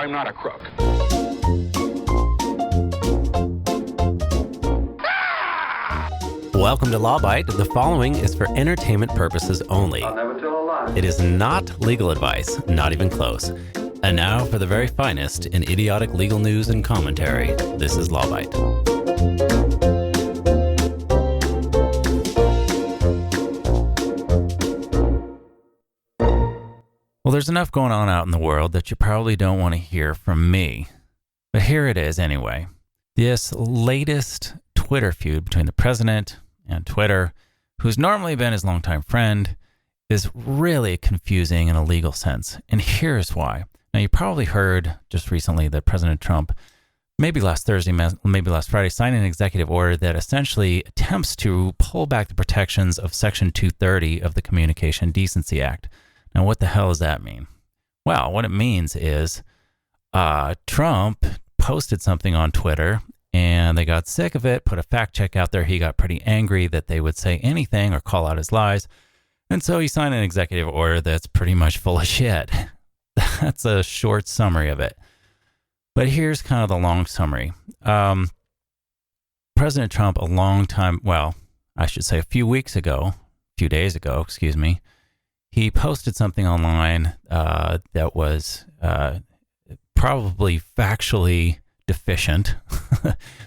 I'm not a crook. Welcome to Law Bite. The following is for entertainment purposes only. I'll never tell a lie. It is not legal advice, not even close. And now for the very finest in idiotic legal news and commentary. This is Law Bite. Well, there's enough going on out in the world that you probably don't want to hear from me. But here it is anyway. This latest Twitter feud between the president and Twitter, who's normally been his longtime friend, is really confusing in a legal sense. And here's why. Now, you probably heard just recently that President Trump, maybe last Thursday, maybe last Friday, signed an executive order that essentially attempts to pull back the protections of Section 230 of the Communication Decency Act. Now, what the hell does that mean? Well, what it means is Trump posted something on Twitter and they got sick of it, put a fact check out there. He got pretty angry that they would say anything or call out his lies. And so he signed an executive order that's pretty much full of shit. That's a short summary of it. But here's kind of the long summary. President Trump, a few days ago, he posted something online that was probably factually deficient,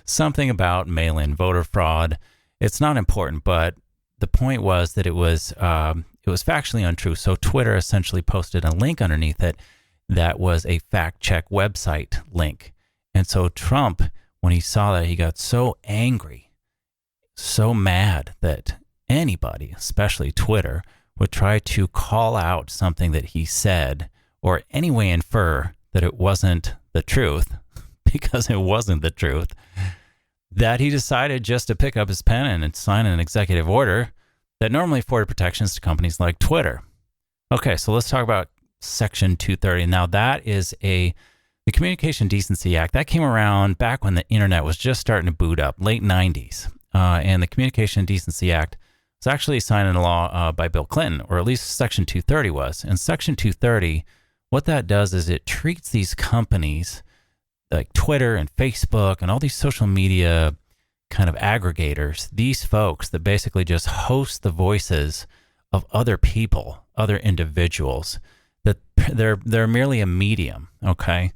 something about mail-in voter fraud. It's not important, but the point was that it was factually untrue. So Twitter essentially posted a link underneath it that was a fact check website link. And so Trump, when he saw that, he got so angry, so mad that anybody, especially Twitter, would try to call out something that he said or anyway infer that it wasn't the truth, because it wasn't the truth, that he decided just to pick up his pen and sign an executive order that normally afforded protections to companies like Twitter. Okay, so let's talk about Section 230. Now, that is the Communication Decency Act. That came around back when the internet was just starting to boot up, late 90s. And the Communication Decency Act was actually signed into law by Bill Clinton, or at least Section 230 was. And Section 230, what that does is it treats these companies like Twitter and Facebook and all these social media kind of aggregators, these folks that basically just host the voices of other people, other individuals, that they're merely a medium, okay?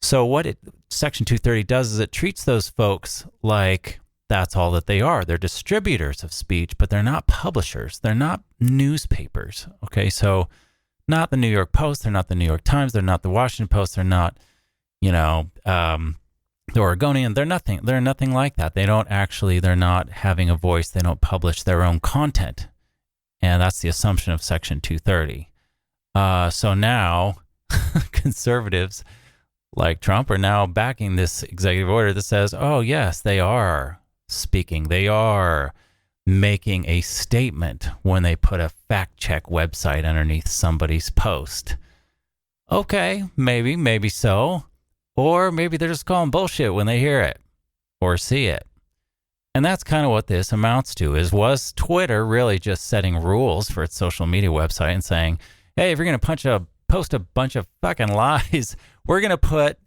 So what Section 230 does is it treats those folks like that's all that they are. They're distributors of speech, but they're not publishers. They're not newspapers, okay? So not the New York Post, they're not the New York Times, they're not the Washington Post, they're not the Oregonian. They're nothing like that. They're not having a voice. They don't publish their own content. And that's the assumption of Section 230. So now conservatives like Trump are now backing this executive order that says, oh, yes, they are speaking. They are making a statement when they put a fact check website underneath somebody's post. Okay, maybe so. Or maybe they're just calling bullshit when they hear it or see it. And that's kind of what this amounts to was Twitter really just setting rules for its social media website and saying, hey, if you're going to post a bunch of fucking lies, we're going to put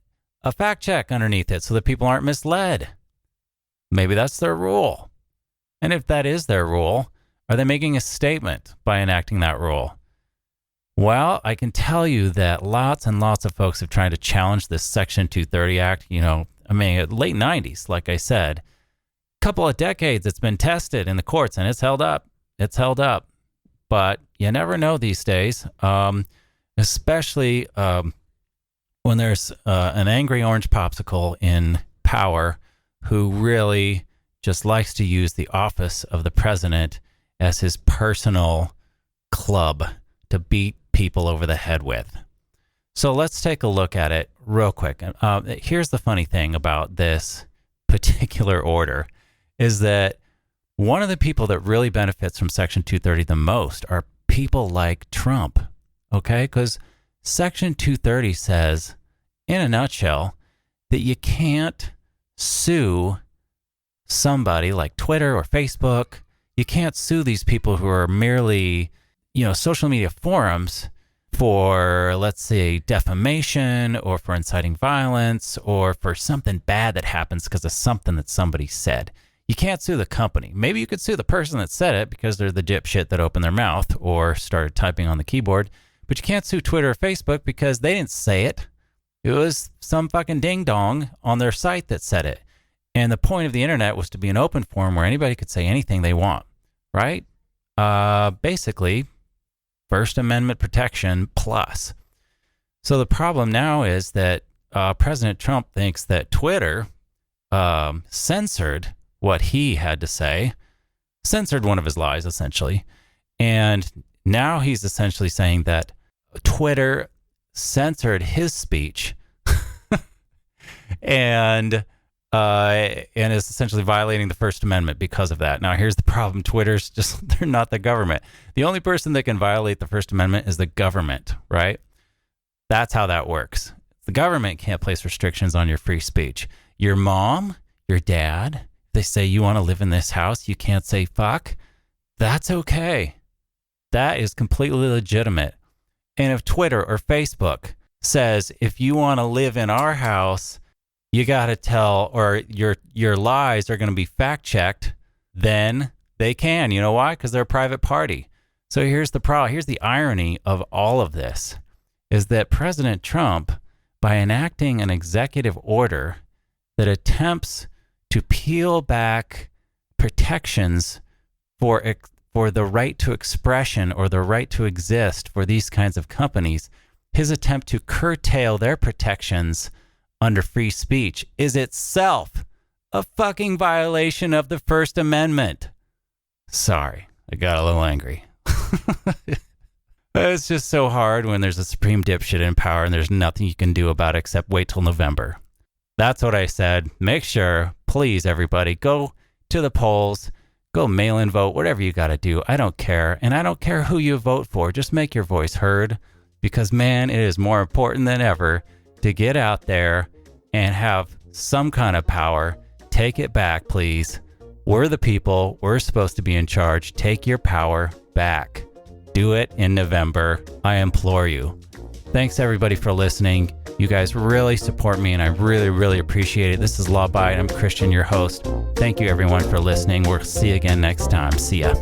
a fact check underneath it so that people aren't misled. Maybe that's their rule. And if that is their rule, are they making a statement by enacting that rule? Well, I can tell you that lots and lots of folks have tried to challenge this Section 230 Act. Late 90s, like I said, couple of decades it's been tested in the courts and it's held up. But you never know these days, especially when there's an angry orange popsicle in power who really just likes to use the office of the president as his personal club to beat people over the head with. So let's take a look at it real quick. Here's the funny thing about this particular order is that one of the people that really benefits from Section 230 the most are people like Trump, okay? Because Section 230 says, in a nutshell, that you can't sue somebody like Twitter or Facebook. You can't sue these people who are merely, social media forums for, let's say, defamation or for inciting violence or for something bad that happens because of something that somebody said. You can't sue the company. Maybe you could sue the person that said it because they're the dipshit that opened their mouth or started typing on the keyboard. But you can't sue Twitter or Facebook because they didn't say it. It was some fucking ding-dong on their site that said it. And the point of the internet was to be an open forum where anybody could say anything they want, right? Basically, First Amendment protection plus. So the problem now is that President Trump thinks that Twitter censored what he had to say, censored one of his lies, essentially. And now he's essentially saying that Twitter censored his speech and is essentially violating the First Amendment because of that. Now, here's the problem. Twitter's just, they're not the government. The only person that can violate the First Amendment is the government, right? That's how that works. The government can't place restrictions on your free speech. Your mom, your dad, they say you want to live in this house, you can't say fuck. That's okay. That is completely legitimate. And if Twitter or Facebook says, if you want to live in our house, you got to tell, or your lies are going to be fact checked, then they can. You know why? Because they're a private party. So here's the problem. Here's the irony of all of this is that President Trump, by enacting an executive order that attempts to peel back protections for the right to expression or the right to exist for these kinds of companies, his attempt to curtail their protections under free speech is itself a fucking violation of the First Amendment. Sorry, I got a little angry. It's just so hard when there's a supreme dipshit in power and there's nothing you can do about it except wait till November. That's what I said. Make sure, please, everybody, go to the polls. Go mail in vote, whatever you got to do. I don't care. And I don't care who you vote for. Just make your voice heard because, man, it is more important than ever to get out there and have some kind of power. Take it back, please. We're the people. We're supposed to be in charge. Take your power back. Do it in November. I implore you. Thanks, everybody, for listening. You guys really support me, and I really, really appreciate it. This is Law Bite. I'm Christian, your host. Thank you, everyone, for listening. We'll see you again next time. See ya.